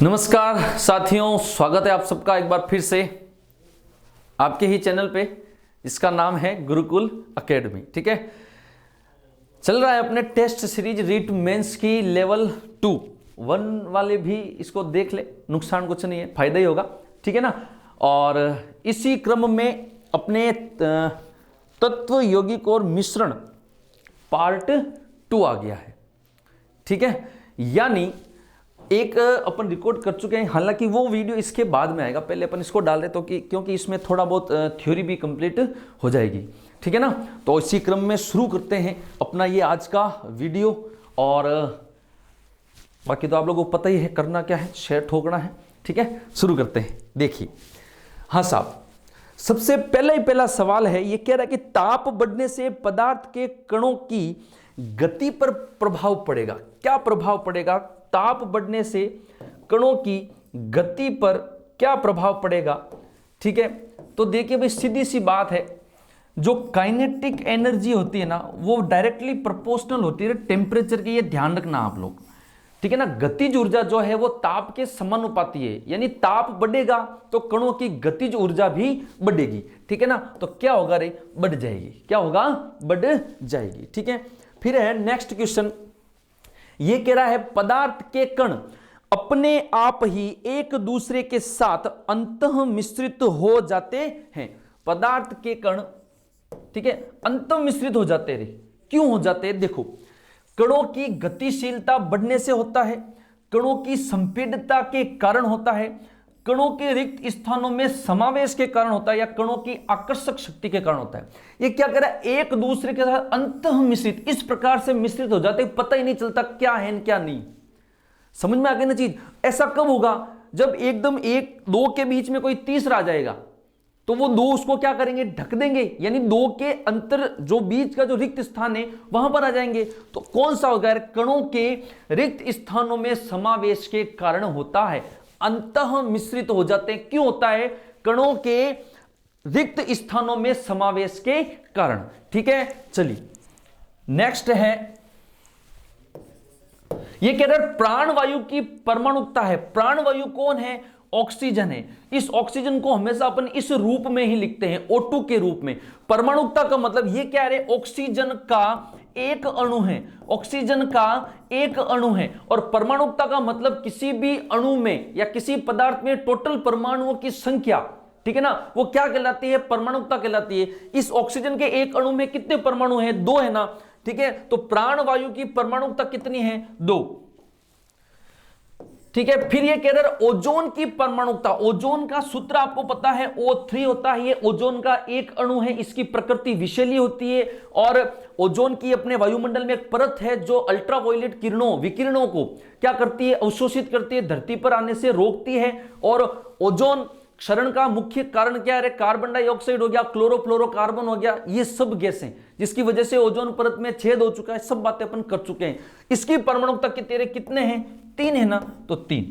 नमस्कार साथियों, स्वागत है आप सबका एक बार फिर से आपके ही चैनल पे जिसका नाम है गुरुकुल एकेडमी। ठीक है, चल रहा है अपने टेस्ट सीरीज रीट मेंस की लेवल 1 वाले भी इसको देख ले, नुकसान कुछ नहीं है, फायदा ही होगा। ठीक है ना। और इसी क्रम में अपने तत्व यौगिक और मिश्रण पार्ट 2 आ गया है। ठीक है, यानी एक अपन रिकॉर्ड कर चुके हैं, हालांकि वो वीडियो इसके बाद में आएगा, पहले अपन इसको डाल रहे तो क्योंकि इसमें थोड़ा बहुत थ्योरी भी कंप्लीट हो जाएगी। ठीक है ना। तो इसी क्रम में शुरू करते हैं अपना ये आज का वीडियो। और बाकी तो आप लोगों को पता ही है करना क्या है, शेयर ठोकना है। ठीक है, शुरू करते हैं। देखिए, हाँ साहब, सबसे पहला सवाल है, ये कह रहा है कि ताप बढ़ने से पदार्थ के कणों की गति पर प्रभाव पड़ेगा। क्या प्रभाव पड़ेगा? ताप बढ़ने से कणों की गति पर क्या प्रभाव पड़ेगा? ठीक है, तो देखिए भाई, सीधी सी बात है, जो काइनेटिक एनर्जी होती है ना, वो डायरेक्टली प्रोपोर्शनल होती है टेम्परेचर की। ये ध्यान रखना आप लोग। ठीक है ना। गतिज ऊर्जा जो है वो ताप के समानुपाती है, यानी ताप बढ़ेगा तो कणों की गतिज ऊर्जा भी बढ़ेगी। ठीक है ना। तो क्या होगा रे? बढ़ जाएगी। क्या होगा? बढ़ जाएगी। ठीक है। फिर है नेक्स्ट क्वेश्चन, ये कह रहा है पदार्थ के कण अपने आप ही एक दूसरे के साथ अंतः मिश्रित हो जाते हैं। पदार्थ के कण, ठीक है, अंतः मिश्रित हो जाते हैं। क्यों हो जाते हैं? देखो, कणों की गतिशीलता बढ़ने से होता है, कणों की संपीड़ितता के कारण होता है, कणों के रिक्त स्थानों में समावेश के कारण होता है, या कणों की आकर्षक शक्ति के कारण होता है। ये क्या कह रहा है? एक दूसरे के साथ अंतः मिश्रित, इस प्रकार से मिश्रित हो जाते, पता ही नहीं चलता क्या है क्या नहीं। समझ में आ गई ना चीज? ऐसा कब होगा? जब एकदम एक दो के बीच में कोई तीसरा आ जाएगा तो वो दो उसको क्या करेंगे? ढक देंगे, यानी दो के अंतर जो बीच का जो रिक्त स्थान है वहां पर आ जाएंगे। तो कौन सा होगा? कणों के रिक्त स्थानों में समावेश के कारण होता है, अंतः मिश्रित हो जाते हैं। क्यों होता है? कणों के रिक्त स्थानों में समावेश के कारण। ठीक है, चलिए नेक्स्ट है, ये कह रहा है प्राणवायु की परमाणुकता है। प्राणवायु कौन है? ऑक्सीजन है। इस ऑक्सीजन को हमेशा अपन इस रूप में ही लिखते हैं, O2 के रूप में। परमाणुकता का मतलब ये क्या है? ऑक्सीजन का एक अणु है, ऑक्सीजन का एक अणु है। और परमाणुकता का मतलब किसी भी अणु में या किसी पदार्थ में टोटल परमाणुओं की संख्या। ठीक है ना, वो क्या कहलाती है? परमाणुकता कहलाती है। इस ऑक्सीजन के एक अणु में कितने परमाणु हैं? 2 है ना। ठीक है, तो प्राणवायु की परमाणुकता कितनी है? 2। ठीक है, फिर ये कह रहे हैं ओजोन की परमाणुकता। ओजोन का सूत्र आपको पता है, O3 होता है। ये ओजोन का एक अणु है, इसकी प्रकृति विषैली होती है। और ओजोन की अपने वायुमंडल में एक परत है जो अल्ट्रावायलेट किरणों, विकिरणों को क्या करती है? अवशोषित करती है, धरती पर आने से रोकती है। और ओजोन क्षरण का मुख्य कारण क्या है? कार्बन डाइऑक्साइड हो गया, क्लोरोफ्लोरोकार्बन हो गया, ये सब गैसें जिसकी वजह से ओजोन परत में छेद हो चुका है। सब बातें अपन कर चुके हैं। इसकी परमाणुकता कितने हैं? 3 है ना, तो 3।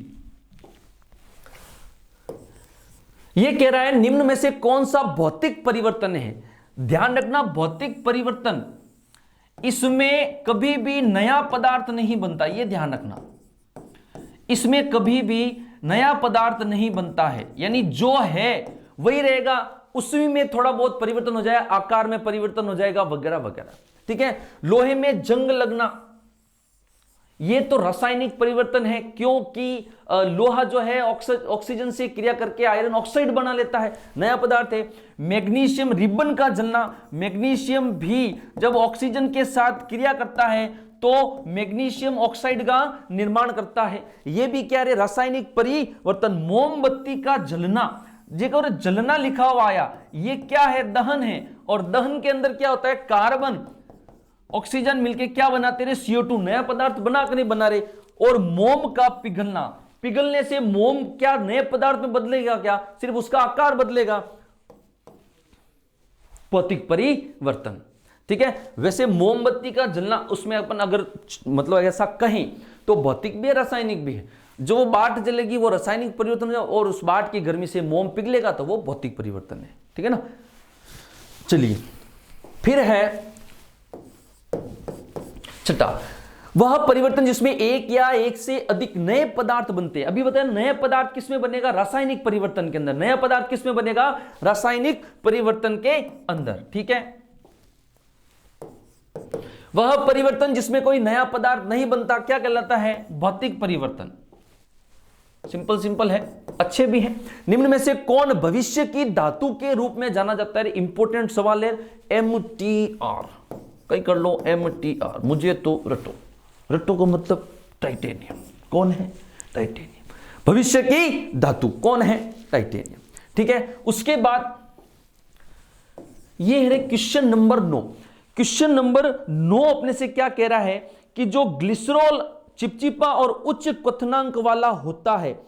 ये कह रहा है निम्न में से कौन सा भौतिक परिवर्तन है? ध्यान रखना, भौतिक परिवर्तन, इसमें कभी भी नया पदार्थ नहीं बनता। ये ध्यान रखना, इसमें कभी भी नया पदार्थ नहीं बनता है, यानी जो है वही रहेगा, उसी में थोड़ा बहुत परिवर्तन हो जाएगा, आकार में परिवर्तन हो जाएगा, वगैरह वगैरह। ठीक है, लोहे में जंग लगना, ये तो रासायनिक परिवर्तन है, क्योंकि लोहा जो है ऑक्सीजन से क्रिया करके आयरन ऑक्साइड बना लेता है, नया पदार्थ है। मैग्नीशियम रिबन का जलना, मैग्नीशियम भी जब ऑक्सीजन के साथ क्रिया करता है तो मैग्नीशियम ऑक्साइड का निर्माण करता है। यह भी क्या है? रासायनिक परिवर्तन। मोमबत्ती का जलना, जेकर जलना लिखा हुआ आया, ये क्या है? दहन है। और दहन के अंदर क्या होता है? कार्बन ऑक्सीजन मिलके क्या बनाते रहे? CO2, नया पदार्थ बना कर नहीं बना रहे। और मोम का पिघलना, पिघलने से मोम क्या नए पदार्थ में बदलेगा? क्या सिर्फ उसका आकार बदलेगा? भौतिक परिवर्तन। ठीक है, वैसे मोमबत्ती का जलना, उसमें अपन अगर मतलब ऐसा कहें तो भौतिक भी है, रासायनिक भी है। जो वो बाट जलेगी वो रासायनिक परिवर्तन है, और उस बाट की गर्मी से मोम पिघलेगा तो वो भौतिक परिवर्तन है। ठीक है ना। चलिए, फिर है छठा, वह परिवर्तन जिसमें एक या एक से अधिक नए पदार्थ बनते हैं। अभी बताया नए पदार्थ किसमें बनेगा, रासायनिक परिवर्तन के अंदर। नया पदार्थ किसमें बनेगा, रासायनिक परिवर्तन के अंदर, ठीक है। वह परिवर्तन जिसमें कोई नया पदार्थ नहीं बनता क्या कहलाता है, भौतिक परिवर्तन। सिंपल है, अच्छे भी हैं। निम्न में से कौन भविष्य की धातु के रूप में जाना जाता है, इंपॉर्टेंट सवाल है। MTR, कई कर लो, MTR, मुझे तो रटो। रट्टो को मतलब टाइटेनियम। कौन है, टाइटेनियम। भविष्य की धातु कौन है, टाइटेनियम, ठीक है। उसके बाद ये है क्वेश्चन नंबर 9। क्वेश्चन नंबर 9 अपने से क्या कह रहा है कि जो ग्लिसरॉल चिपचिपा और उच्च क्वथनांक वाला होता है,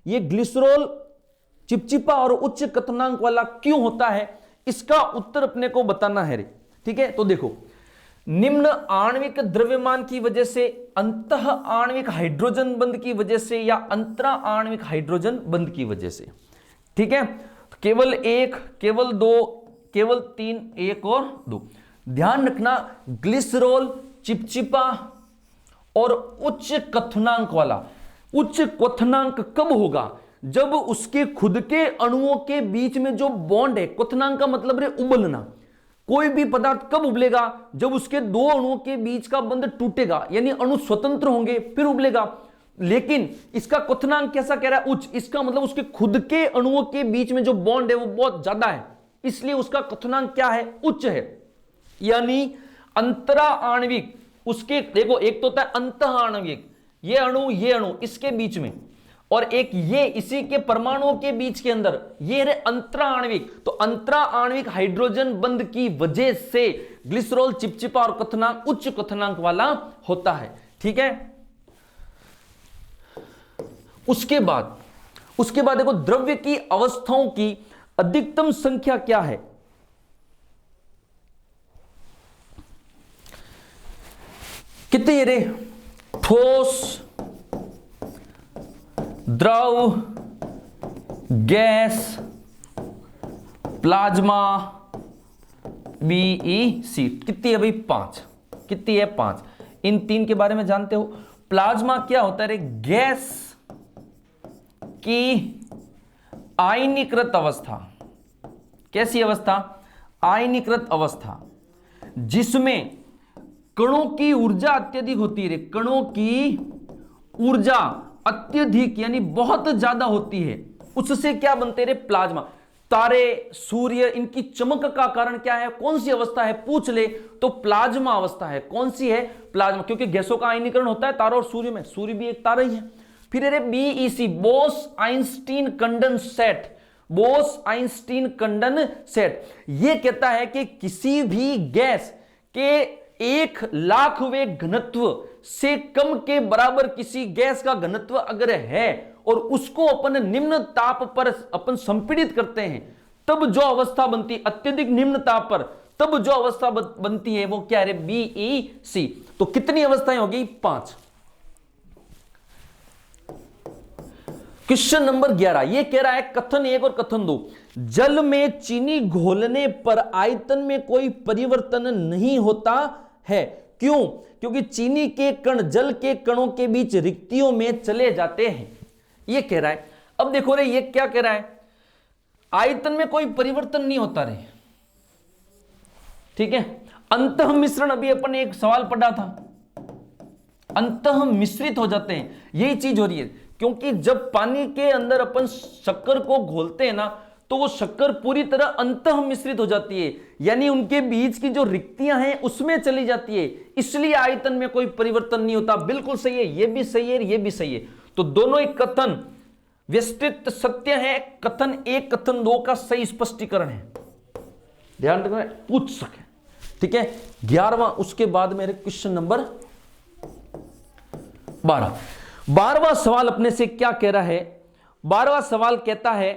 ये ग्लिसरॉल चिपचिपा और उच्च क्वथनांक वाला क्यों होता है, इसका उत्तर अपने को बताना है रे, ठीक है। तो देखो, निम्न आणविक द्रव्यमान की वजह से, अंतः आणविक हाइड्रोजन बंध की वजह से, या अंतरा आणविक हाइड्रोजन बंध की वजह से, ठीक है। केवल एक, केवल दो, केवल तीन, एक और दो। ध्यान रखना, ग्लिसरॉल चिपचिपा और उच्च क्वथनांक वाला। उच्च क्वथनांक कब होगा, जब उसके खुद के अणुओं के बीच में जो बॉन्ड है, क्वथनांक का मतलब है उबलना। कोई भी पदार्थ कब उबलेगा, जब उसके दो अणुओं के बीच का बंध टूटेगा, यानी अणु स्वतंत्र होंगे फिर उबलेगा। लेकिन इसका क्वथनांक कैसा कह रहा है, उच्च। इसका मतलब उसके खुद के अणुओं के बीच में जो बॉन्ड है वो बहुत ज्यादा है, इसलिए उसका क्वथनांक क्या है, उच्च है। यानी अंतरा आणविक, उसके देखो, एक तो होता है अंतः आणविक, ये अणु इसके बीच में, और एक ये इसी के परमाणुओं के बीच के अंदर, ये रहे अंतरा आणविक। तो अंतरा आणविक हाइड्रोजन बंध की वजह से ग्लिसरॉल चिपचिपा और क्वथनांक उच्च क्वथनांक वाला होता है, ठीक है। उसके बाद देखो, द्रव्य की अवस्थाओं की अधिकतम संख्या क्या है। कितने रे, ठोस, द्रव, गैस, प्लाज्मा, BEC। कितनी है भाई, 5। कितनी है, 5। इन 3 के बारे में जानते हो। प्लाज्मा क्या होता है रे, गैस की आयनीकृत अवस्था। कैसी अवस्था, आयनीकृत अवस्था, जिसमें कणों की ऊर्जा अत्यधिक होती है रे। कणों की ऊर्जा अत्यधिक यानी बहुत ज्यादा होती है, उससे क्या बनते रे, प्लाज्मा। तारे, सूर्य, इनकी चमक का कारण क्या है, कौन सी अवस्था है, पूछ ले तो प्लाज्मा अवस्था है। कौन सी है, प्लाज्मा, क्योंकि गैसों का आयनीकरण होता है तारों और सूर्य में। सूर्य भी एक तारा ही है। फिर अरे BEC, Bose Einstein condensate. Bose Einstein condensate ये कहता है कि किसी भी गैस के 1,00,000वें घनत्व से कम के बराबर किसी गैस का घनत्व अगर है और उसको अपन निम्न ताप पर अपन संपीड़ित करते हैं, तब जो अवस्था बनती है, अत्यधिक निम्न ताप पर तब जो अवस्था बनती है वो क्या है, BEC। तो कितनी अवस्थाएं होगी, 5। क्वेश्चन नंबर 11 ये कह रहा है, कथन 1 और कथन 2, जल में चीनी घोलने पर आयतन में कोई परिवर्तन नहीं होता है। क्यों, क्योंकि चीनी के कण जल के कणों के बीच रिक्तियों में चले जाते हैं, ये कह रहा है। अब देखो रे, ये क्या कह रहा है, आयतन में कोई परिवर्तन नहीं होता रे, ठीक है। अंतः मिश्रण, अभी अपन ने एक सवाल पढ़ा था, अंतः मिश्रित हो जाते हैं, यही चीज हो रही है। क्योंकि जब पानी के अंदर अपन शक्कर को घोलते हैं ना, तो वो शक्कर पूरी तरह अंतः मिश्रित हो जाती है, यानी उनके बीच की जो रिक्तियां हैं उसमें चली जाती है, इसलिए आयतन में कोई परिवर्तन नहीं होता। बिल्कुल सही है, ये भी सही है, ये भी सही है। तो दोनों एक कथन व्यवस्थित सत्य है। कथन 1 कथन 2 का सही स्पष्टीकरण है, ध्यान रखना, पूछ सके, ठीक है। 11वां, उसके बाद मेरे क्वेश्चन नंबर 12वां सवाल अपने से क्या कह रहा है। 12वां सवाल कहता है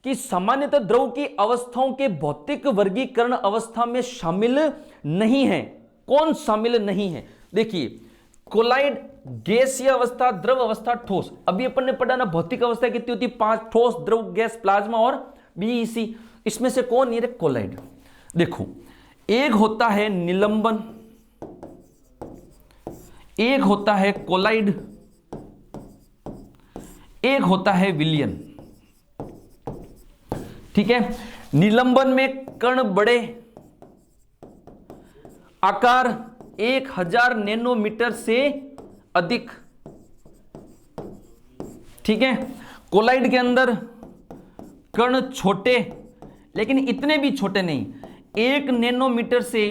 कि सामान्यतः द्रव की अवस्थाओं के भौतिक वर्गीकरण अवस्था में शामिल नहीं है। कौन शामिल नहीं है, देखिए, कोलाइड, गैसीय अवस्था, द्रव अवस्था, ठोस। अभी अपन ने पढ़ा ना, भौतिक अवस्था कितनी होती है, 5, ठोस, द्रव, गैस, प्लाज्मा और BEC। इसमें से कौन ये कोलाइड। देखो, एक होता है निलंबन, एक होता है कोलाइड, एक होता है विलयन। ठीक है, निलंबन में कण बड़े, आकार 1000 नैनोमीटर से अधिक। ठीक है, कोलाइड के अंदर कण छोटे, लेकिन इतने भी छोटे नहीं, 1 नैनोमीटर से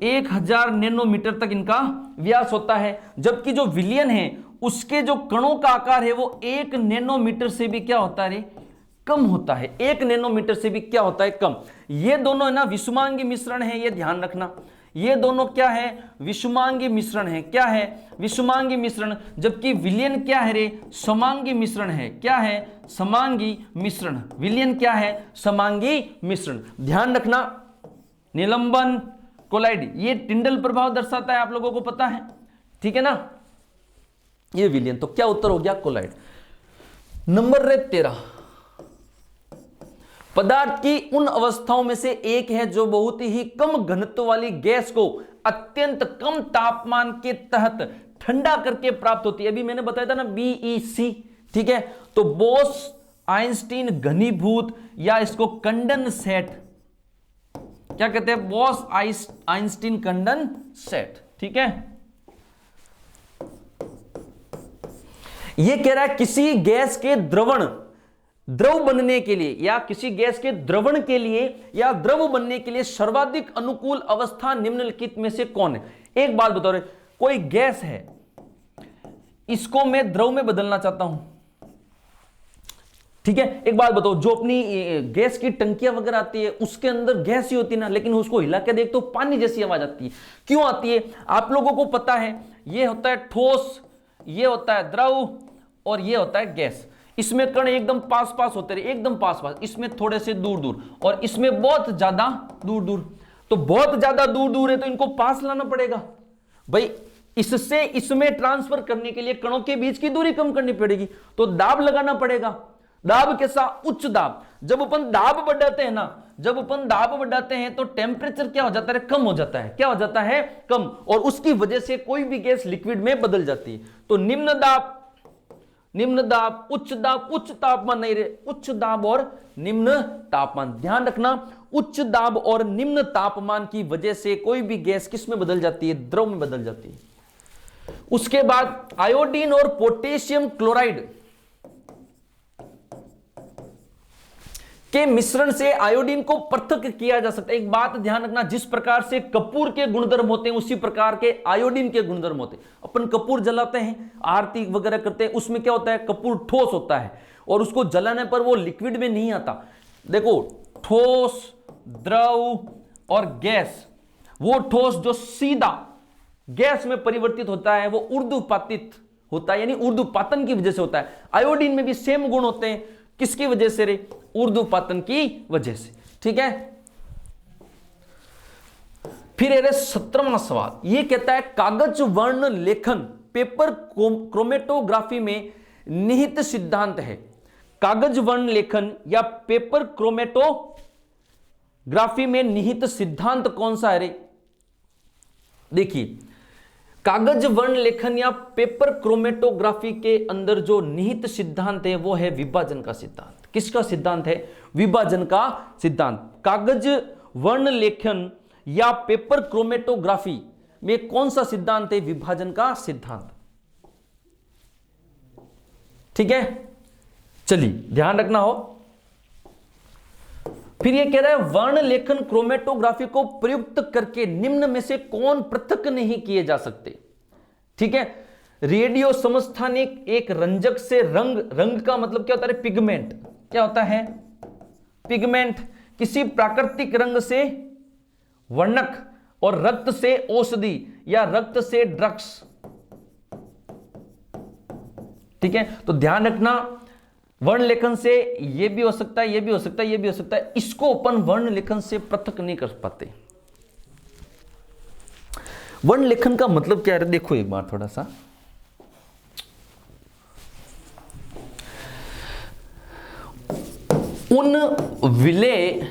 1000 नैनोमीटर तक इनका व्यास होता है। जबकि जो विलयन है उसके जो कणों का आकार है वो 1 नैनोमीटर से भी क्या होता है, कम होता है। 1 नैनोमीटर से भी क्या होता है, कम। ये दोनों है ना विषुमांगी मिश्रण है, ये ध्यान रखना। ये दोनों क्या है, विषुमांगी मिश्रण है। क्या है, विषुमांगी मिश्रण। जबकि विलयन क्या है रे, समांगी मिश्रण है। क्या है, समांगी मिश्रण। विलयन क्या है, समांगी मिश्रण। ध्यान रखना, निलंबन, कोलाइड, ये टिंडल प्रभाव दर्शाता है, आप लोगों को पता है। ठीक है ना, ये विलयन। तो क्या उत्तर हो गया, कोलाइड। नंबर 13, पदार्थ की उन अवस्थाओं में से एक है जो बहुत ही कम घनत्व वाली गैस को अत्यंत कम तापमान के तहत ठंडा करके प्राप्त होती है। अभी मैंने बताया था ना, BEC। ठीक है, तो बोस आइंस्टीन घनीभूत, या इसको कंडेंसेट, क्या कहते हैं, बोस आइंस्टीन कंडेंसेट। ठीक है, यह कह रहा है किसी गैस के द्रव बनने के लिए, या किसी गैस के द्रवण के लिए, या द्रव बनने के लिए सर्वाधिक अनुकूल अवस्था निम्नलिखित में से कौन है। एक बात बताओ रे, कोई गैस है, इसको मैं द्रव में बदलना चाहता हूं। ठीक है, एक बात बताओ, जो अपनी गैस की टंकियां वगैरह आती है उसके अंदर गैस ही होती है ना, लेकिन उसको हिला के देख तो पानी जैसी आवाज आती है। क्यों आती है, आप लोगों को पता है। ये होता है ठोस, ये होता है द्रव, और ये होता है गैस। इसमें कण एकदम पास पास होते रहे, एकदम पास पास, इसमें थोड़े से दूर दूर, और इसमें बहुत ज्यादा दूर दूर। तो बहुत ज्यादा दूर दूर है तो इनको पास लाना पड़ेगा भाई। इससे इसमें ट्रांसफर करने के लिए कणों के बीच की दूरी कम करनी पड़ेगी, तो दाब लगाना पड़ेगा। दाब कैसा, उच्च दाब। जब अपन दाब बढ़ाते हैं ना, जब अपन दाब बढ़ाते हैं तो टेम्परेचर क्या हो जाता है, कम हो जाता है। क्या हो जाता है, कम, और उसकी वजह से कोई भी गैस लिक्विड में बदल जाती है। तो निम्न दाब, उच्च दाब, उच्च तापमान नहीं रहे, उच्च दाब और निम्न तापमान। ध्यान रखना, उच्च दाब और निम्न तापमान की वजह से कोई भी गैस किस में बदल जाती है, द्रव में बदल जाती है। उसके बाद आयोडीन और पोटेशियम क्लोराइड के मिश्रण से आयोडीन को पृथक किया जा सकता है। एक बात ध्यान रखना, जिस प्रकार से कपूर के गुणधर्म होते हैं उसी प्रकार के आयोडीन के गुणधर्म होते हैं। अपन कपूर जलाते हैं, आरती वगैरह करते हैं, उसमें क्या होता है, कपूर ठोस होता है, और उसको जलाने पर वो लिक्विड में नहीं आता। देखो, ठोस, द्रव और गैस, वो ठोस जो सीधा गैस में परिवर्तित होता है वो ऊर्ध्वपातित होता है, यानी ऊर्ध्वपातन की वजह से होता है। आयोडीन में भी सेम गुण होते हैं, किसकी वजह से रे, ऊर्ध्वपातन की वजह से। ठीक है, फिर 17वां सवाल ये कहता है, कागज वर्ण लेखन पेपर क्रोमेटोग्राफी में निहित सिद्धांत है। कागज वर्ण लेखन या पेपर क्रोमेटोग्राफी में निहित सिद्धांत कौन सा है रे। देखिए, कागज वर्ण लेखन या पेपर क्रोमेटोग्राफी के अंदर जो निहित सिद्धांत है वो है विभाजन का सिद्धांत। किसका सिद्धांत है, विभाजन का सिद्धांत। कागज वर्ण लेखन या पेपर क्रोमेटोग्राफी में कौन सा सिद्धांत है, विभाजन का सिद्धांत। ठीक है, चलिए ध्यान रखना हो। फिर ये कह रहा है, वर्ण लेखन क्रोमेटोग्राफी को प्रयुक्त करके निम्न में से कौन पृथक नहीं किए जा सकते। ठीक है, रेडियो समस्थानिक एक रंजक से रंग का मतलब क्या होता है, पिगमेंट। क्या होता है, पिगमेंट। किसी प्राकृतिक रंग से वर्णक, और रक्त से औषधि या रक्त से ड्रग्स। ठीक है, तो ध्यान रखना, वर्ण लेखन से ये भी हो सकता है, ये भी हो सकता है, ये भी हो सकता है। इसको अपन वर्ण लेखन से पृथक नहीं कर पाते। वर्ण लेखन का मतलब क्या है, देखो एक बार थोड़ा सा। उन विलेय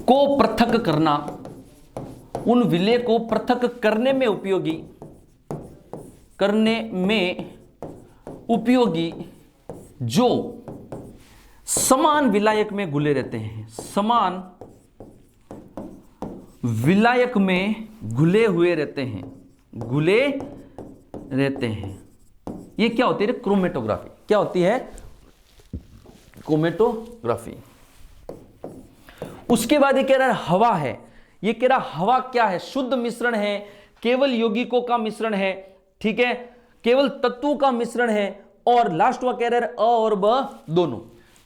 को पृथक करना, उन विलेय को पृथक करने में उपयोगी करने में उपयोगी जो समान विलायक में घुले रहते हैं, समान विलायक में घुले हुए रहते हैं, घुले रहते हैं। ये क्या होती है? क्रोमेटोग्राफी। क्या होती है? क्रोमेटोग्राफी। उसके बाद ये कह रहा है हवा है। ये कह रहा हवा क्या है? शुद्ध मिश्रण है, केवल यौगिकों का मिश्रण है, ठीक है, केवल तत्वों का मिश्रण है, और लास्ट वा कह रहा है अ और ब दोनों।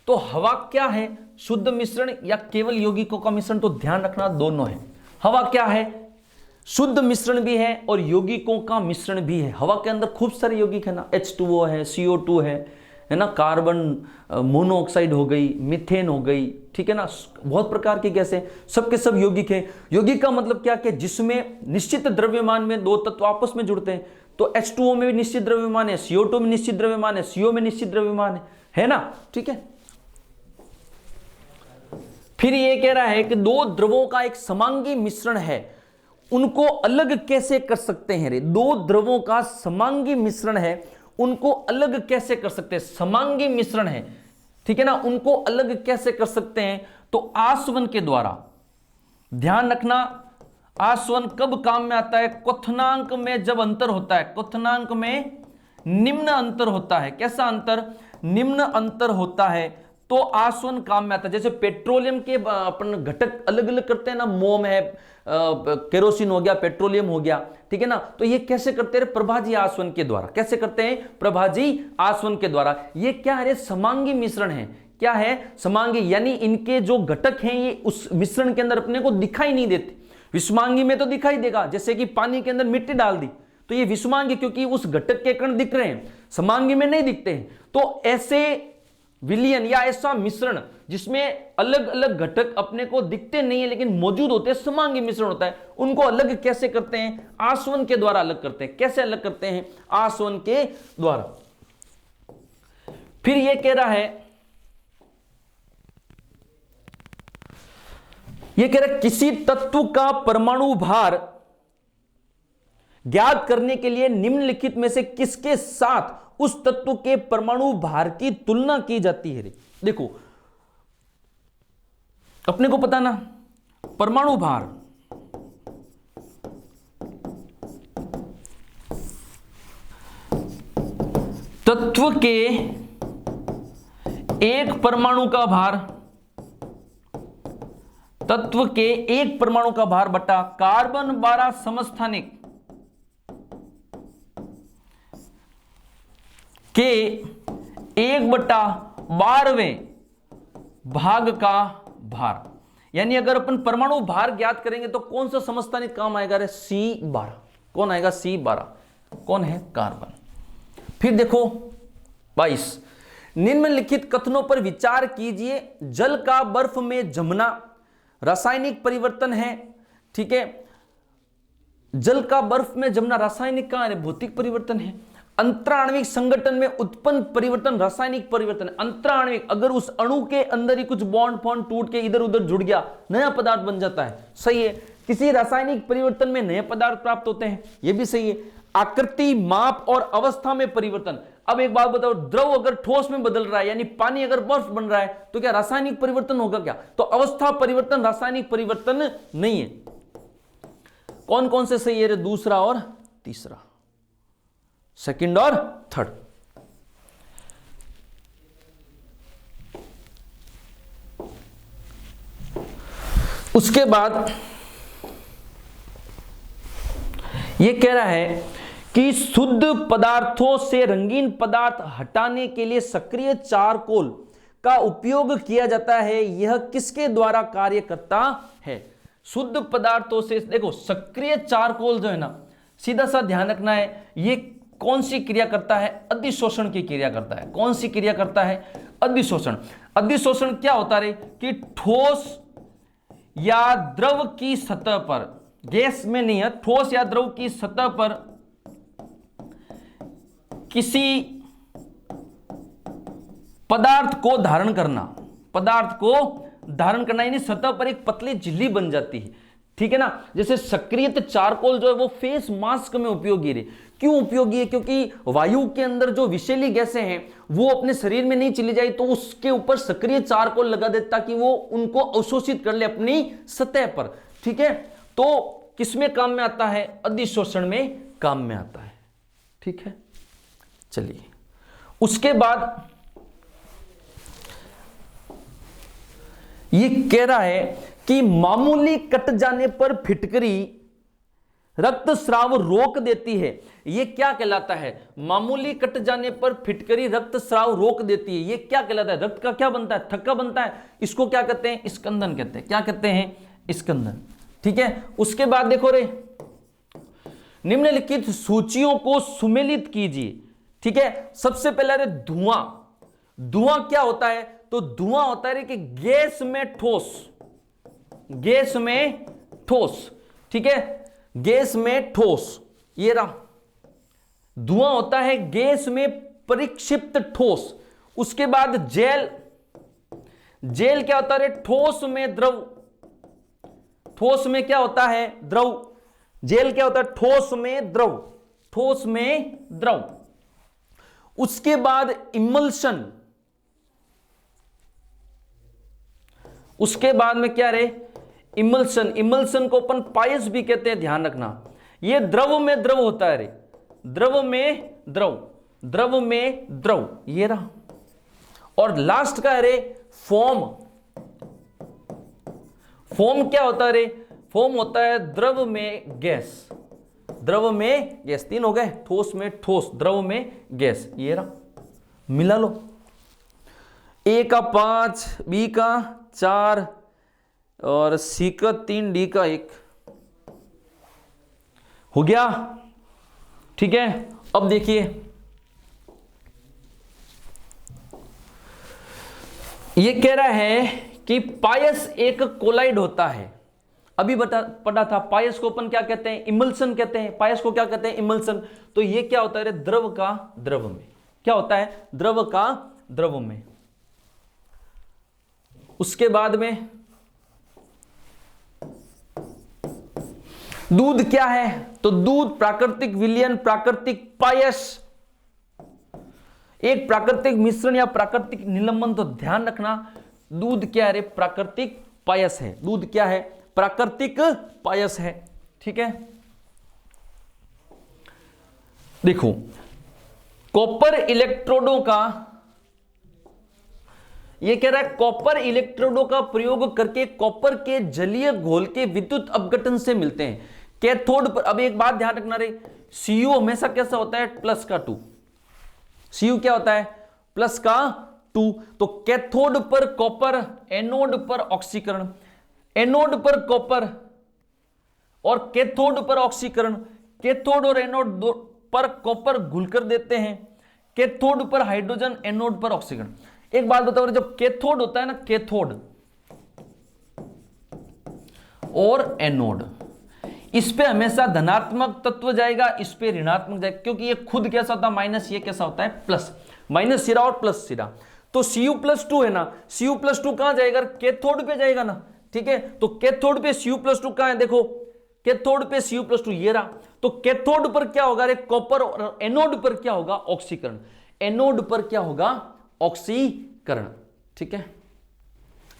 तो हवा क्या है? शुद्ध मिश्रण या केवल यौगिकों का मिश्रण? तो ध्यान रखना दोनों है। हवा क्या है? शुद्ध मिश्रण भी है और यौगिकों का मिश्रण भी है। हवा के अंदर खूब सारे यौगिक है ना, H2O है, CO2 है ना, कार्बन मोनोऑक्साइड हो गई, मीथेन हो गई, ठीक है ना, बहुत प्रकार की गैसें, सबके सब यौगिक है। यौगिक का मतलब क्या? कि जिसमें निश्चित द्रव्यमान में दो तत्व आपस में जुड़ते हैं। तो H2O में भी निश्चित द्रव्यमान है, CO2 में निश्चित द्रव्यमान है, CO में निश्चित द्रव्यमान है ना, ठीक है। फिर ये कह रहा है कि दो द्रवों का एक समांगी मिश्रण है, उनको अलग कैसे कर सकते हैं रे? दो द्रवों का समांगी मिश्रण है, उनको अलग कैसे कर सकते हैं? समांगी मिश्रण है, ठीक है ना, उनको अलग कैसे कर सकते हैं? तो आसवन के द्वारा। ध्यान रखना, आसवन कब काम में आता है? क्वथनांक में जब अंतर होता है, क्वथनांक में निम्न अंतर होता है। कैसा अंतर? निम्न अंतर होता है तो आसवन काम में आता है। जैसे पेट्रोलियम के अपन घटक अलग अलग करते हैं ना, मोम है, केरोसिन हो गया, पेट्रोलियम हो गया, ठीक है ना। तो ये कैसे करते हैं? प्रभाजी आसवन के द्वारा। कैसे करते हैं? प्रभाजी आसवन के द्वारा। ये क्या है? समांगी मिश्रण है। क्या है? समांगी, यानी इनके जो घटक हैं ये उस मिश्रण के अंदर अपने को दिखाई नहीं देते। विषमांगी में तो दिखाई देगा, जैसे कि पानी के अंदर मिट्टी डाल दी तो ये विषमांगी, क्योंकि उस घटक के कण दिख रहे हैं, समांगी में नहीं दिखते हैं। तो ऐसे विलयन या ऐसा मिश्रण जिसमें अलग अलग घटक अपने को दिखते नहीं है लेकिन मौजूद होते हैं, समांगी मिश्रण होता है। उनको अलग कैसे करते हैं? आसवन के द्वारा अलग करते हैं। कैसे अलग करते हैं? आसवन के द्वारा। फिर यह कह रहा है, यह कह रहा है किसी तत्व का परमाणु भार ज्ञात करने के लिए निम्नलिखित में से किसके साथ उस तत्व के परमाणु भार की तुलना की जाती है? देखो, अपने को पता ना, परमाणु भार तत्व के एक परमाणु का भार, तत्व के एक परमाणु का भार बटा कार्बन 12 समस्थानिक के 1/12वें भाग का भार। यानी अगर अपन परमाणु भार ज्ञात करेंगे तो कौन सा समस्थानिक काम आएगा? C12। कौन आएगा? C12। कौन है? कार्बन। फिर देखो 22, निम्नलिखित कथनों पर विचार कीजिए। जल का बर्फ में जमना रासायनिक परिवर्तन है, ठीक है। जल का बर्फ में जमना रासायनिक का भौतिक परिवर्तन है। अंतराण्विक संगठन में उत्पन्न परिवर्तन रासायनिक परिवर्तन। अंतराण्विक, अगर उस अणु के अंदर ही कुछ बॉन्ड फॉन्ड टूट के इधर उधर जुड़ गया, नया पदार्थ बन जाता है, सही है। किसी रासायनिक परिवर्तन में नए पदार्थ प्राप्त होते हैं, यह भी सही है। आकृति, माप और अवस्था में परिवर्तन। अब एक बात बताओ, द्रव अगर ठोस में बदल रहा है, यानी पानी अगर बर्फ बन रहा है, तो क्या रासायनिक परिवर्तन होगा? क्या? तो अवस्था परिवर्तन रासायनिक परिवर्तन नहीं है। कौन कौन से सही है? दूसरा और तीसरा, सेकंड और थर्ड। उसके बाद यह कह रहा है कि शुद्ध पदार्थों से रंगीन पदार्थ हटाने के लिए सक्रिय चारकोल का उपयोग किया जाता है। यह किसके द्वारा कार्य करता है? शुद्ध पदार्थों से, देखो सक्रिय चारकोल जो है ना, सीधा सा ध्यान रखना है, यह कौन सी क्रिया करता है? अधिशोषण की क्रिया करता है। कौन सी क्रिया करता है? अधिशोषण। अधिशोषण क्या होता है कि ठोस या द्रव की सतह पर, गैस में नहीं है, ठोस या द्रव की सतह पर किसी पदार्थ को धारण करना, पदार्थ को धारण करना, यानी सतह पर एक पतली झिल्ली बन जाती है, ठीक है ना। जैसे सक्रियत चारकोल जो है वो फेस मास्क में उपयोगी है। क्यों उपयोगी है? क्योंकि वायु के अंदर जो विषैली गैसें हैं वो अपने शरीर में नहीं चली जाए तो उसके ऊपर सक्रिय चारकोल लगा दे ताकि वो उनको अवशोषित कर ले अपनी सतह पर। ठीक है, तो किसमें काम में आता है? अधिशोषण में काम में आता है। ठीक है, चलिए उसके बाद ये कह रहा है कि मामूली कट जाने पर फिटकरी रक्तस्राव रोक देती है। ये क्या कहलाता है? मामूली कट जाने पर फिटकरी रक्तस्राव रोक देती है। ये क्या कहलाता है? रक्त का क्या बनता है? थक्का बनता है। इसको क्या कहते हैं? स्कंदन कहते हैं। क्या कहते हैं? स्कंदन। ठीक है, उसके बाद देखो रे, निम्नलिखित सूचियों को सुमेलित कीजिए। ठीक है, सबसे पहले रे धुआं। धुआं क्या होता है? तो धुआं होता है कि गैस में ठोस, गैस में ठोस। ठीक है, गैस में ठोस, ये रहा धुआं होता है गैस में परिक्षिप्त ठोस। उसके बाद जेल। जेल क्या होता है? ठोस में द्रव। ठोस में क्या होता है? द्रव। जेल क्या होता है? ठोस में द्रव, ठोस में द्रव। उसके बाद इमल्शन। उसके बाद में क्या रे? इमल्शन। इमल्शन को अपन पायस भी कहते हैं, ध्यान रखना। ये द्रव में द्रव होता है रे, द्रव में द्रव, द्रव में द्रव, ये रहा। और लास्ट का है रे फोम। फोम क्या होता है रे? फोम होता है द्रव में गैस, द्रव में गैस। तीन हो गए, ठोस में ठोस, द्रव में गैस, ये रहा। मिला लो, ए का 5, बी का 4 और सी का 3, डी का 1 हो गया। ठीक है, अब देखिए ये कह रहा है कि पायस एक कोलाइड होता है। अभी पढ़ा था, पायस को अपन क्या कहते हैं? इमल्सन कहते हैं। पायस को क्या कहते हैं? इमल्सन। तो ये क्या होता है? द्रव का द्रव में। क्या होता है? द्रव का द्रव में। उसके बाद में दूध क्या है? तो दूध प्राकृतिक विलयन, प्राकृतिक पायस, एक प्राकृतिक मिश्रण या प्राकृतिक निलंबन। तो ध्यान रखना, दूध क्या है? प्राकृतिक पायस है। दूध क्या है? प्राकृतिक पायस है। ठीक है, देखो कॉपर इलेक्ट्रोडों का, ये कह रहा है कॉपर इलेक्ट्रोडों का प्रयोग करके कॉपर के जलीय घोल के विद्युत अपघटन से मिलते हैं। कैथोड पर, अब एक बात ध्यान रखना रे, Cu हमेशा कैसा होता है? प्लस का 2। Cu क्या होता है? प्लस का 2। तो कैथोड पर कॉपर, एनोड पर ऑक्सीकरण। एनोड पर कॉपर और कैथोड पर ऑक्सीकरण। कैथोड और एनोड पर कॉपर घुलकर देते हैं। कैथोड पर हाइड्रोजन, एनोड पर ऑक्सीकरण। एक बात बताओ, जब कैथोड होता है ना, कैथोड और एनोड, इस पे हमेशा धनात्मक तत्व जाएगा, इस पे ऋणात्मक जाएगा, क्योंकि ये खुद कैसा होता है? माइनस। ये कैसा होता है? प्लस। माइनस सिरा और प्लस सिरा। तो Cu+2 है ना, Cu+2 कहां जाएगा? कैथोड पे जाएगा ना। ठीक है, तो कैथोड पे Cu+2 कहां है? देखो कैथोड पे Cu+2 ये रहा। तो कैथोड पर क्या होगा रे? कॉपर। और एनोड पर क्या होगा? ऑक्सीकरण। एनोड पर क्या होगा? ऑक्सीकरण। ठीक है,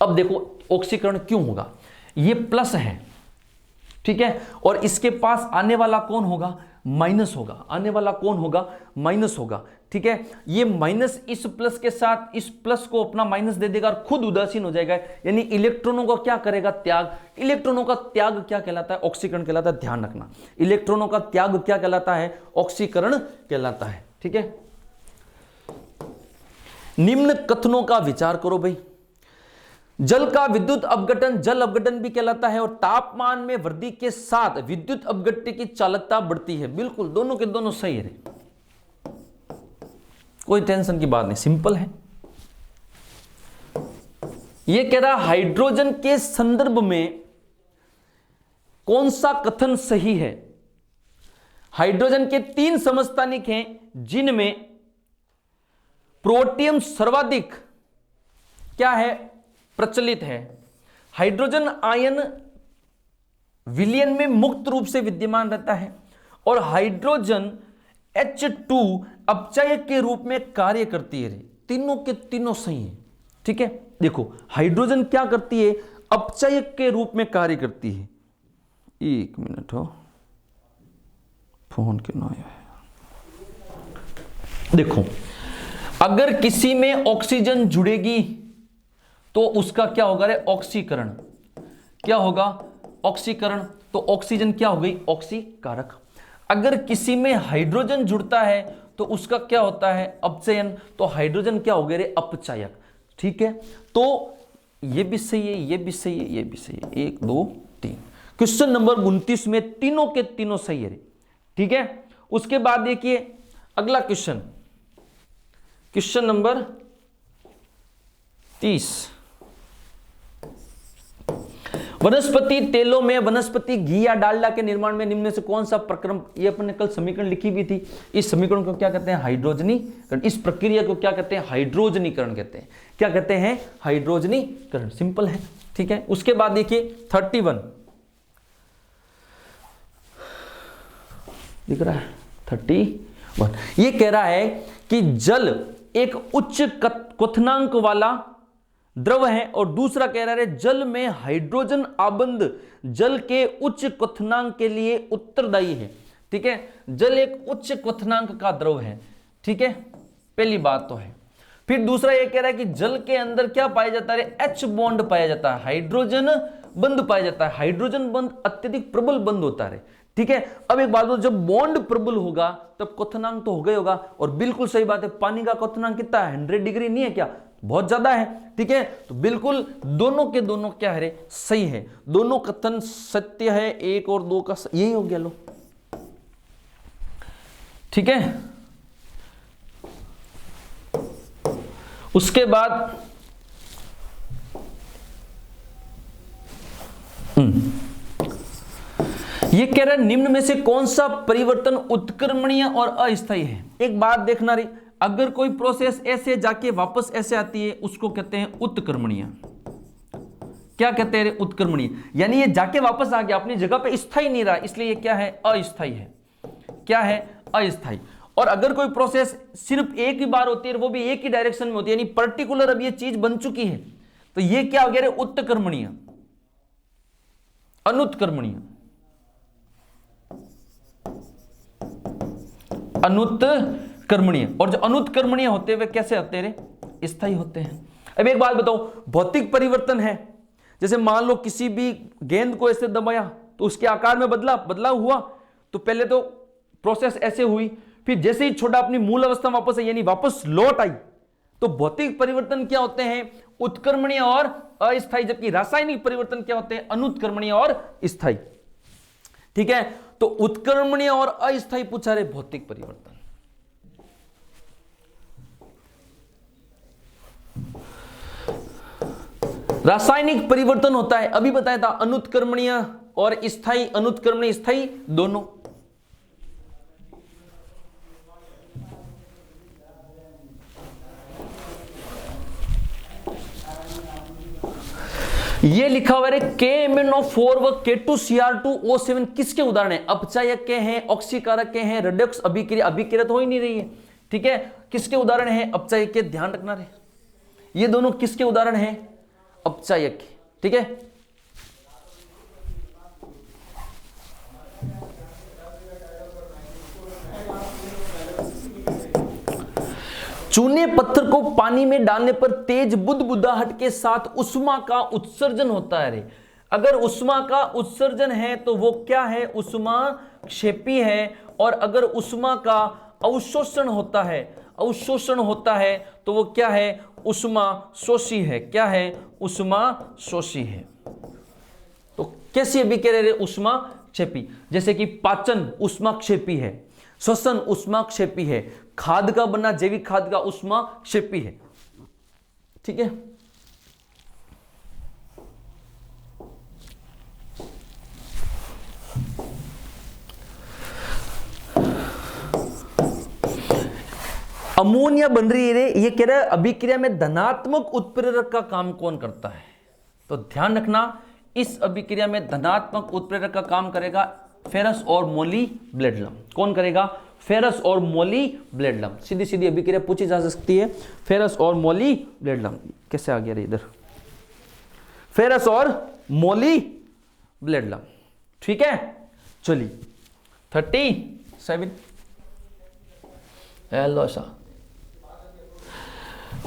अब देखो ऑक्सीकरण क्यों होगा? ये प्लस है, ठीक है, और इसके पास आने वाला कौन होगा? माइनस होगा। आने वाला कौन होगा? माइनस होगा। ठीक है, ये माइनस इस प्लस के साथ इस प्लस को अपना माइनस दे देगा और खुद उदासीन हो जाएगा, यानी इलेक्ट्रॉनों को क्या करेगा? त्याग। इलेक्ट्रॉनों का त्याग क्या कहलाता है? ऑक्सीकरण कहलाता है। ध्यान रखना, इलेक्ट्रॉनों का त्याग क्या कहलाता है? ऑक्सीकरण कहलाता है। ठीक है, निम्न कथनों का विचार करो भाई। जल का विद्युत अपघटन जल अपघटन भी कहलाता है और तापमान में वृद्धि के साथ विद्युत अपघट्य की चालकता बढ़ती है। बिल्कुल दोनों के दोनों सही है, कोई टेंशन की बात नहीं, सिंपल है। यह कह रहा हाइड्रोजन के संदर्भ में कौन सा कथन सही है? हाइड्रोजन के 3 समस्थानिक हैं जिनमें प्रोटियम सर्वाधिक क्या है? प्रचलित है। हाइड्रोजन आयन विलयन में मुक्त रूप से विद्यमान रहता है और हाइड्रोजन H2 अपचायक के रूप में कार्य करती है। तीनों के तीनों सही है, ठीक है। देखो हाइड्रोजन क्या करती है, अपचायक के रूप में कार्य करती है। एक मिनट हो, फोन क्यों आया है। देखो अगर किसी में ऑक्सीजन जुड़ेगी तो उसका क्या होगा रे, ऑक्सीकरण। क्या होगा, ऑक्सीकरण। तो ऑक्सीजन क्या हो गई, ऑक्सीकारक। अगर किसी में हाइड्रोजन जुड़ता है तो उसका क्या होता है, अपचयन। तो हाइड्रोजन क्या हो गया रे, अपचायक, ठीक है। तो ये भी सही है, ये भी सही है, ये भी सही है। 1 2 3। क्वेश्चन नंबर 29 में तीनों के तीनों सही है रे, ठीक है। उसके बाद देखिए अगला क्वेश्चन, क्वेश्चन नंबर 30। वनस्पति तेलों में वनस्पति घी या डालडा के निर्माण में निम्न में से कौन सा प्रक्रम, ये अपन ने कल समीकरण लिखी भी थी। इस समीकरण को क्या कहते हैं, हाइड्रोजनीकरण। इस प्रक्रिया को क्या कहते हैं, हाइड्रोजनीकरण कहते हैं। क्या कहते हैं, हाइड्रोजनीकरण। सिंपल है, ठीक है। उसके बाद देखिए 31 दिख रहा है, 31। ये कह रहा है कि जल एक उच्च क्वथनांक वाला द्रव है, और दूसरा कह रहा है जल में हाइड्रोजन आबंध जल के उच्च क्वथनांक के लिए उत्तरदायी है, ठीक है। जल एक उच्च क्वथनांक का द्रव है, ठीक है, पहली बात तो है। फिर दूसरा ये कह रहा है कि जल के अंदर क्या पाया जाता है, H बॉन्ड पाया जाता है, हाइड्रोजन बंध पाया जाता है। हाइड्रोजन बंध अत्यधिक प्रबल बंध होता है, ठीक है। अब एक बात, जब बॉन्ड प्रबल होगा तब क्वथनांक तो हो गई होगा, और बिल्कुल सही बात है, पानी का क्वथनांक कितना है, 100 डिग्री नहीं है क्या, बहुत ज्यादा है, ठीक है। तो बिल्कुल दोनों के दोनों क्या है, सही है, दोनों कथन सत्य है। 1 और 2 का यही हो गया, लो, ठीक है। उसके बाद ये कह रहा है निम्न में से कौन सा परिवर्तन उत्क्रमणीय और अस्थायी है। एक बात देखना रही, अगर कोई प्रोसेस ऐसे जाके वापस ऐसे आती है उसको कहते हैं उत्क्रमणीय। क्या कहते हैं, उत्क्रमणीय, यानी ये जाके वापस आ गया, अपनी जगह पे स्थायी नहीं रहा, इसलिए ये क्या है, अस्थायी है। क्या है, अस्थायी। और अगर कोई प्रोसेस सिर्फ एक ही बार होती है, वो भी एक ही डायरेक्शन में होती है, यानी पर्टिकुलर अब ये चीज बन चुकी है, तो ये क्या हो गया, उत्क्रमणीय, अनुत्क्रमणीय, अनुत्क्रमणीय। और जो अनुत्क्रमणीय होते हुए कैसे होते हैं, स्थायी होते हैं। अब एक बात बताओ, भौतिक परिवर्तन है, जैसे मान लो किसी भी गेंद को ऐसे दबाया तो उसके आकार में बदलाव हुआ, तो पहले तो प्रोसेस ऐसे हुई, फिर जैसे ही छोटा अपनी मूल अवस्था वापस आई, यानी वापस लौट आई, तो भौतिक परिवर्तन क्या होते हैं, उत्क्रमणीय और अस्थायी। जबकि रासायनिक परिवर्तन क्या होते हैं, अनुत्क्रमणीय और स्थायी, ठीक है। तो उत्क्रमणीय और अस्थायी पूछा रे, भौतिक परिवर्तन। रासायनिक परिवर्तन होता है, अभी बताया था, अनुत्क्रमणीय और स्थायी, अनुत्क्रमणीय स्थायी दोनों। ये लिखा हुआ है KMnO4 व K2Cr2O7 किसके उदाहरण है, अपचायक के हैं, ऑक्सीकारक के हैं, रेडॉक्स अभिक्रिया, अभिक्रिया तो हो ही नहीं रही है, ठीक है। किसके उदाहरण है, अपचायक के, ध्यान रखना रहे, ये दोनों किसके उदाहरण है, अपचायक के, ठीक है। चूने पत्थर को पानी में डालने पर तेज बुदबुदाहट के साथ उष्मा का उत्सर्जन होता है रे। अगर उष्मा का उत्सर्जन है तो वो क्या है, उष्मा क्षेपी है। और अगर उष्मा का अवशोषण होता है, तो वो क्या है, उष्मा शोषी है। क्या है, उष्मा शोषी है। तो कैसी अभिक्रिया रे, उष्मा क्षेपी। जैसे कि पाचन उष्मा क्षेपी है, श्वसन उष्मा क्षेपी है, खाद का बनना, जैविक खाद का उष्मा क्षेपी है, ठीक है। अमोनिया बन रही है, ये कह रहा है अभिक्रिया में धनात्मक उत्प्रेरक का काम कौन करता है। तो ध्यान रखना, इस अभिक्रिया में धनात्मक उत्प्रेरक का काम करेगा फेरस और मोलिब्डेनम। कौन करेगा, फेरस और मोलिब्डेनम। सीधी सीधी अभिक्रिया पूछी जा सकती है। फेरस और मोलिब्डेनम कैसे आ गया रे इधर, फेरस और मोलिब्डेनम। ठीक है, चलिए 37 हेलो सा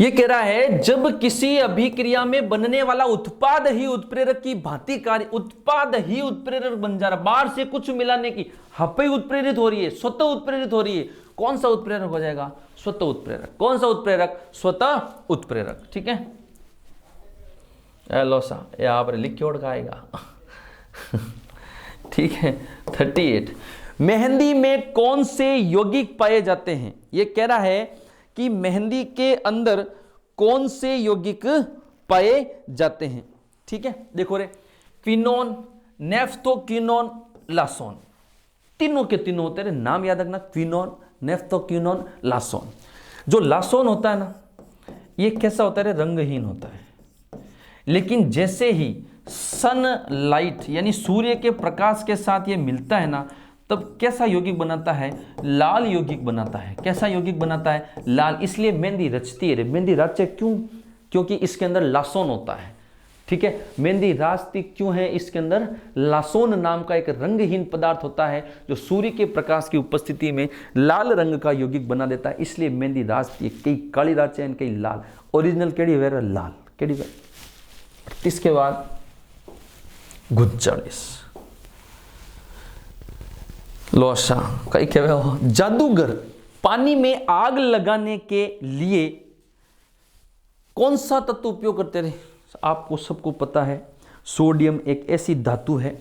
ये कह रहा है जब किसी अभिक्रिया में बनने वाला उत्पाद ही उत्प्रेरक की भांति कार्य, उत्पाद ही उत्प्रेरक बन जा रहा, बाहर से कुछ मिलाने की हपई उत्प्रेरित हो रही है, स्वतः उत्प्रेरित हो रही है, कौन सा उत्प्रेरक हो जाएगा, स्वतः उत्प्रेरक। कौन सा उत्प्रेरक, स्वतः उत्प्रेरक। ठीक है, हेलो सा ये आप लिख के ओढ़ खाएगा। ठीक है 38 मेहंदी में कौन से यौगिक पाए जाते हैं। ये कह रहा है कि मेहंदी के अंदर कौन से यौगिक पाए जाते हैं। ठीक है, देखो रे, क्विनोन, नेफ्थोक्विनोन, लासोन, तीनों के तीनों होते हैं, नाम याद रखना, क्विनोन, नेफ्थोक्विनोन, लासोन। जो लासोन होता है ना, ये कैसा होता है, रंगहीन होता है, लेकिन जैसे ही सनलाइट यानी सूर्य के प्रकाश के साथ ये मिलता है ना, तब कैसा यौगिक बनाता है, लाल यौगिक बनाता है। कैसा यौगिक बनाता है, लाल। इसलिए मेहंदी रचती है। मेहंदी राचे क्यों, क्योंकि इसके अंदर लासोन होता है। ठीक है, मेहंदी राचती क्यों है, इसके अंदर लासोन नाम का एक रंगहीन पदार्थ होता है जो सूर्य के प्रकाश की उपस्थिति में लाल रंग का यौगिक बना देता है, इसलिए मेहंदी राचती है। कई काली राचे हैं, कई लाल। ओरिजिनल केड़ी वेर लाल, केड़ी वेर। इसके बाद 39 लोशा कई कहे हो, जादूगर पानी में आग लगाने के लिए कौन सा तत्व उपयोग करते रहे। आपको सबको पता है, सोडियम एक ऐसी धातु है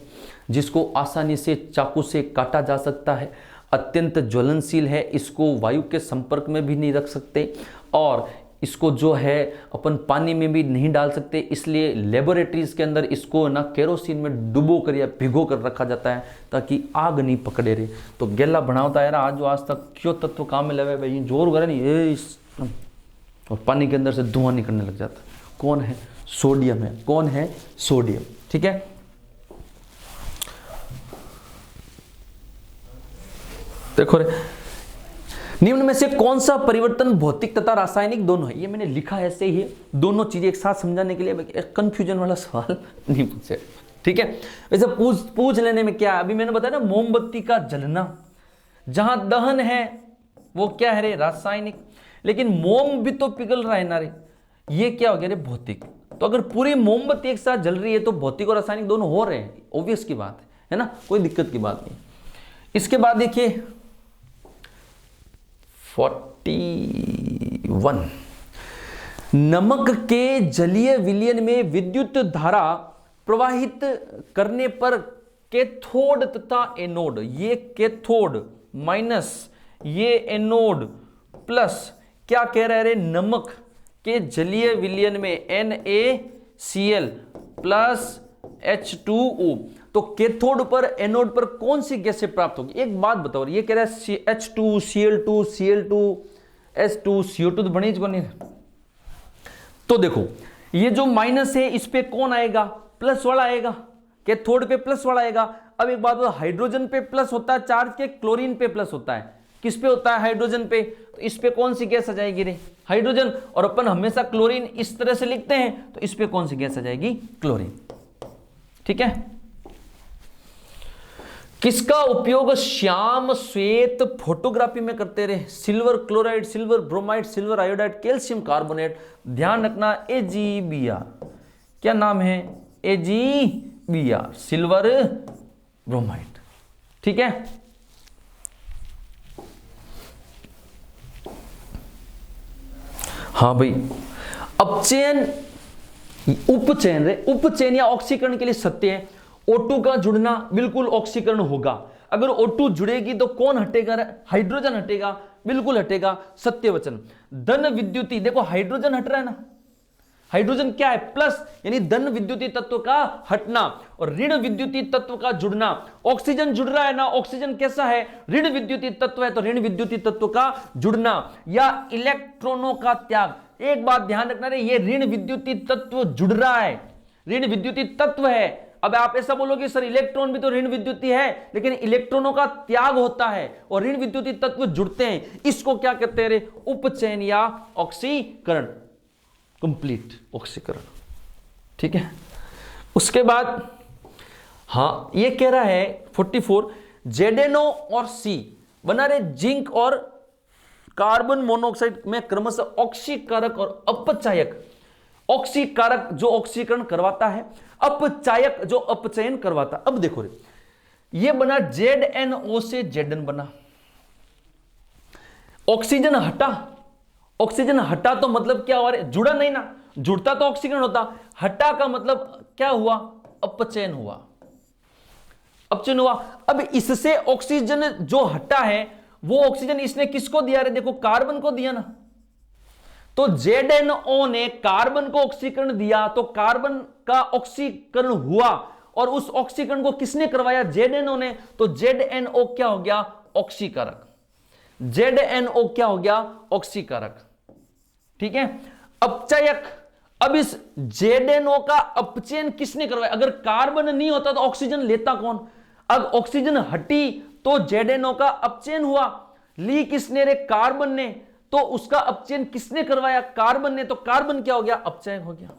जिसको आसानी से चाकू से काटा जा सकता है, अत्यंत ज्वलनशील है, इसको वायु के संपर्क में भी नहीं रख सकते, और इसको जो है अपन पानी में भी नहीं डाल सकते, इसलिए लेबोरेटरीज के अंदर इसको ना केरोसिन में डुबो कर या भिगो कर रखा जाता है ताकि आग नहीं पकड़े रहे। तो गेला बनाता है आज जो आज तक क्यों तत्व काम में लगे भाई, जोर करे नहीं ये, और पानी के अंदर से धुआं निकलने लग जाता है। कौन है, सोडियम है। कौन है, सोडियम। ठीक है, देखो रे, निम्न में से कौन सा परिवर्तन भौतिक तथा रासायनिक दोनों है। ये मैंने लिखा है ऐसे ही है, दोनों चीजें एक साथ समझाने के लिए, कंफ्यूजन वाला सवाल नहीं पूछे। ठीक है, वैसे पूछ लेने में क्या, अभी मैंने बताया ना, मोमबत्ती का जलना, जहां दहन है वो क्या है रे, रासायनिक, लेकिन मोम भी तो पिघल रहा है ना रे, ये क्या हो गया रे, भौतिक। तो अगर पूरी मोमबत्ती एक साथ जल रही है तो भौतिक और रासायनिक दोनों हो रहे हैं, ऑब्वियस की बात है ना, कोई दिक्कत की बात नहीं। इसके बाद देखिए 41 नमक के जलीय विलयन में विद्युत धारा प्रवाहित करने पर कैथोड तथा एनोड, ये कैथोड माइनस ये एनोड प्लस, क्या कह रहे हैं, नमक के जलीय विलयन में NaCl प्लस H2O, तो कैथोड पर एनोड पर कौन सी गैसें प्राप्त होगी। एक बात बताओ, ये कह रहा है H2 Cl2 Cl2 S2 CO2 तो बनी नहीं। तो देखो ये जो माइनस है इस पे कौन आएगा, प्लस वाला आएगा, कैथोड पे प्लस वाला आएगा। अब एक बात बताओ, हाइड्रोजन पे प्लस होता है चार्ज के, क्लोरीन पे प्लस होता है, किस पे होता है, हाइड्रोजन पे। तो इस पे कौन सी गैस आ जाएगी रे, हाइड्रोजन, और अपन हमेशा क्लोरीन इस तरह से लिखते हैं, तो इस पे कौन सी गैस आ जाएगी, क्लोरीन। ठीक है, किसका उपयोग श्याम श्वेत फोटोग्राफी में करते रहे, silver chloride, silver bromide, silver iodide, calcium carbonate. ध्यान रखना AgBr, क्या नाम है, AgBr, सिल्वर ब्रोमाइड। ठीक है, हाँ भाई, अपचयन उपचयन रे, उपचयन या ऑक्सीकरण के लिए सत्य है। O2 का जुड़ना बिल्कुल ऑक्सीकरण होगा। अगर O2 जुड़ेगी तो कौन हटेगा, हाइड्रोजन हटेगा, बिल्कुल हटेगा, सत्य वचन। धन विद्युती, देखो हाइड्रोजन हट रहा है ना, हाइड्रोजन क्या है, प्लस, यानी धन विद्युती तत्व का हटना और ऋण विद्युती तत्व का जुड़ना। ऑक्सीजन जुड़ रहा है ना, ऑक्सीजन कैसा है, ऋण विद्युती तत्व है, तो ऋण विद्युती तत्व का जुड़ना या इलेक्ट्रॉनों का त्याग। एक बात ध्यान रखना रे, ये ऋण विद्युती तत्व जुड़ रहा है, ऋण विद्युती तत्व है, अब आप ऐसा बोलोगे सर इलेक्ट्रॉन भी तो ऋण विद्युतीय है, लेकिन इलेक्ट्रॉनों का त्याग होता है और ऋण विद्युतीय तत्व जुड़ते हैं, इसको क्या कहते हैं रे? उपचयन या ऑक्सीकरण, कंप्लीट ऑक्सीकरण। ठीक है, उसके बाद हाँ ये कह रहा है 44 ZnO और C बना रहे जिंक और कार्बन मोनोऑक्साइड में क्रमशः ऑक्सीकारक और अपचायक। ऑक्सीकारक जो ऑक्सीकरण करवाता है, अपचायक जो अपचयन करवाता। अब देखो रे, ये बना ZnO से Zn बना, ऑक्सीजन हटा, ऑक्सीजन हटा तो मतलब क्या हुआ रे? जुड़ा नहीं ना, जुड़ता तो ऑक्सीकरण होता, हटा का मतलब क्या हुआ? अपचयन हुआ, अपचयन हुआ। अब इससे ऑक्सीजन जो हटा है वो ऑक्सीजन इसने किसको दिया रे? देखो कार्बन को दिया ना, तो ZnO ने कार्बन को ऑक्सीकरण दिया, तो कार्बन का ऑक्सीकरण हुआ और उस ऑक्सीकरण को किसने करवाया? ZnO ने। तो ZnO क्या हो गया? ऑक्सीकारक। ZnO क्या हो गया? ऑक्सीकारक। ठीक है, अपचायक। अब इस ZnO का अपचयन किसने करवाया? अगर कार्बन नहीं होता तो ऑक्सीजन लेता कौन? अब ऑक्सीजन हटी तो ZnO का अपचयन हुआ, ली किसने रे? कार्बन ने। तो उसका अपचयन किसने करवाया? कार्बन ने। तो कार्बन क्या हो गया? अपचयक हो गया।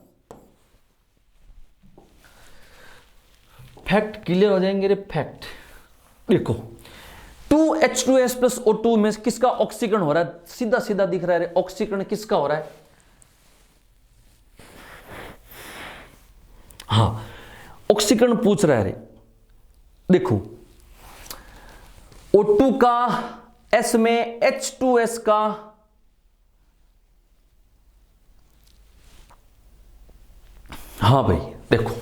फैक्ट क्लियर हो जाएंगे रे, फैक्ट। देखो 2H2S प्लस O2 में किसका ऑक्सीकरण हो रहा है? सीधा सीधा दिख रहा है रे, ऑक्सीकरण किसका हो रहा है? हाँ, ऑक्सीकरण पूछ रहा है रे। देखो O2 का S में H2S का हाँ भाई देखो,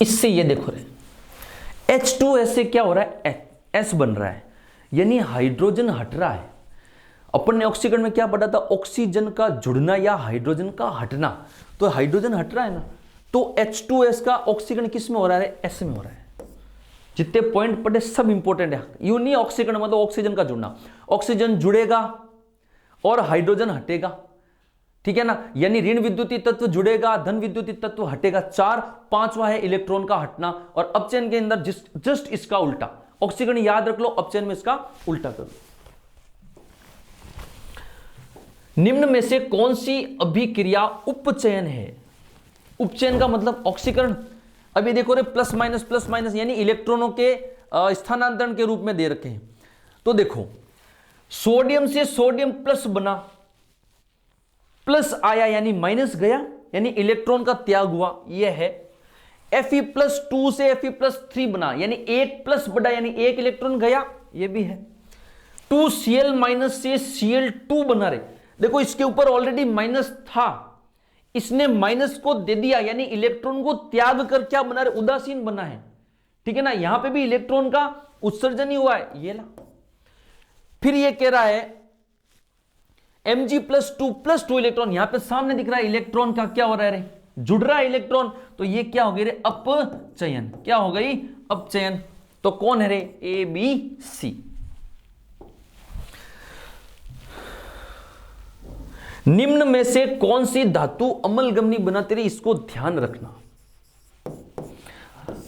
इससे ये देखो रे, H2S से क्या हो रहा है? S बन रहा है, यानी हाइड्रोजन हट रहा है। अपन ने ऑक्सीकरण में क्या पढ़ा था? ऑक्सीजन का जुड़ना या हाइड्रोजन का हटना। तो हाइड्रोजन हट रहा है ना, तो H2S का ऑक्सीकरण किस में हो रहा है? S में हो रहा है। जितने पॉइंट पढ़े सब इंपॉर्टेंट है। यू नहीं ऑक्सीकरण मतलब ऑक्सीजन का जुड़ना, ऑक्सीजन जुड़ेगा और हाइड्रोजन हटेगा। ठीक है ना, यानी ऋण विद्युतीय तत्व जुड़ेगा, धन विद्युतीय तत्व हटेगा। 4, 5वां है इलेक्ट्रॉन का हटना, और अपचयन के अंदर जस्ट इसका उल्टा। ऑक्सीकरण याद रख लो, अपचयन में इसका उल्टा करो। निम्न में से कौन सी अभिक्रिया उपचयन है? उपचयन का मतलब ऑक्सीकरण। अभी देखो रे, प्लस माइनस यानी इलेक्ट्रॉनों के स्थानांतरण के रूप में दे रखे हैं। तो देखो सोडियम से सोडियम प्लस बना, प्लस आया यानी माइनस गया, यानी इलेक्ट्रॉन का त्याग हुआ, यह है। Fe+2 से Fe+3 बना, यानी एक प्लस बढ़ा, यानी एक इलेक्ट्रॉन गया, यह भी है। 2Cl- से Cl2 बना रे। देखो इसके ऊपर ऑलरेडी माइनस था, इसने माइनस को दे दिया, यानी इलेक्ट्रॉन को त्याग कर क्या बना रहे? उदासीन बना है। ठीक है ना, यहां पे भी इलेक्ट्रॉन का उत्सर्जन ही हुआ है, ये ला। फिर ये कह रहा है Mg+2 इलेक्ट्रॉन, यहां पे सामने दिख रहा है इलेक्ट्रॉन का क्या हो रहा है रे? जुड़ रहा है इलेक्ट्रॉन, तो ये क्या हो गई रे? अपचयन। क्या हो गई? अपचयन। तो कौन है रे? A, B, C। निम्न में से कौन सी धातु अम्लगम नहीं बनाती रही? इसको ध्यान रखना।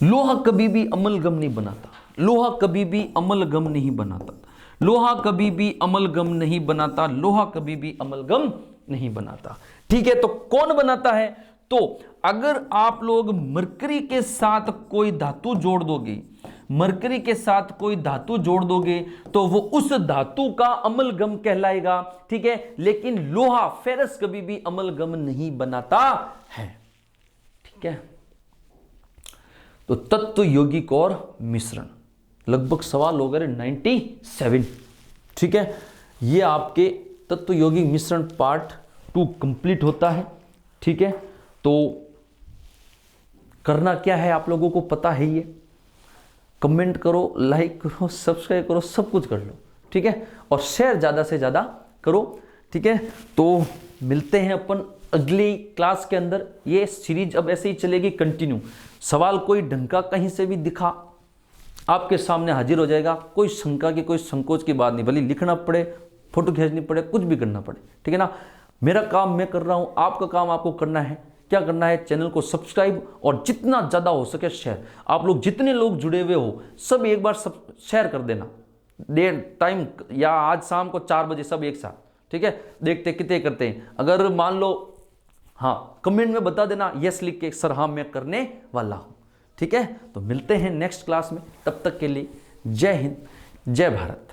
लोहा कभी भी अम्लगम नहीं बनाता, लोहा कभी भी अम्लगम नहीं बनाता, लोहा कभी भी अम्लगम नहीं बनाता, लोहा कभी भी अम्लगम नहीं बनाता। ठीक है, तो कौन बनाता है? तो अगर आप लोग मरकरी के साथ कोई धातु जोड़ दोगे, मरकरी के साथ कोई धातु जोड़ दोगे तो वो उस धातु का अम्लगम कहलाएगा। ठीक है, लेकिन लोहा फेरस कभी भी अम्लगम नहीं बनाता है। ठीक है, तो तत्व यौगिक और मिश्रण लगभग सवाल हो गए 97। ठीक है, ये आपके तत्व यौगिक मिश्रण पार्ट 2 कंप्लीट होता है। ठीक है, तो करना क्या है आप लोगों को पता है, ये कमेंट करो, लाइक करो, सब्सक्राइब करो, सब कुछ कर लो। ठीक है, और शेयर ज़्यादा से ज़्यादा करो। ठीक है, तो मिलते हैं अपन अगली क्लास के अंदर। ये सीरीज अब ऐसे ही चलेगी कंटिन्यू। सवाल कोई ढंग का कहीं से भी दिखा आपके सामने हाजिर हो जाएगा, कोई शंका की कोई संकोच की बात नहीं। भले लिखना पड़े, फोटो खींचनी पड़े, कुछ भी करना पड़े। ठीक है ना, मेरा काम मैं कर रहा हूँ, आपका काम आपको करना है। क्या करना है, चैनल को सब्सक्राइब और जितना ज़्यादा हो सके शेयर। आप लोग जितने लोग जुड़े हुए हो सब एक बार सब शेयर कर देना, देर टाइम या आज शाम को 4 बजे सब एक साथ, ठीक है। देखते कितने करते हैं। अगर मान लो हाँ, कमेंट में बता देना यस लिख के, सर हाँ मैं करने वाला हूँ, ठीक है। तो मिलते हैं नेक्स्ट क्लास में, तब तक के लिए जय हिंद जय भारत।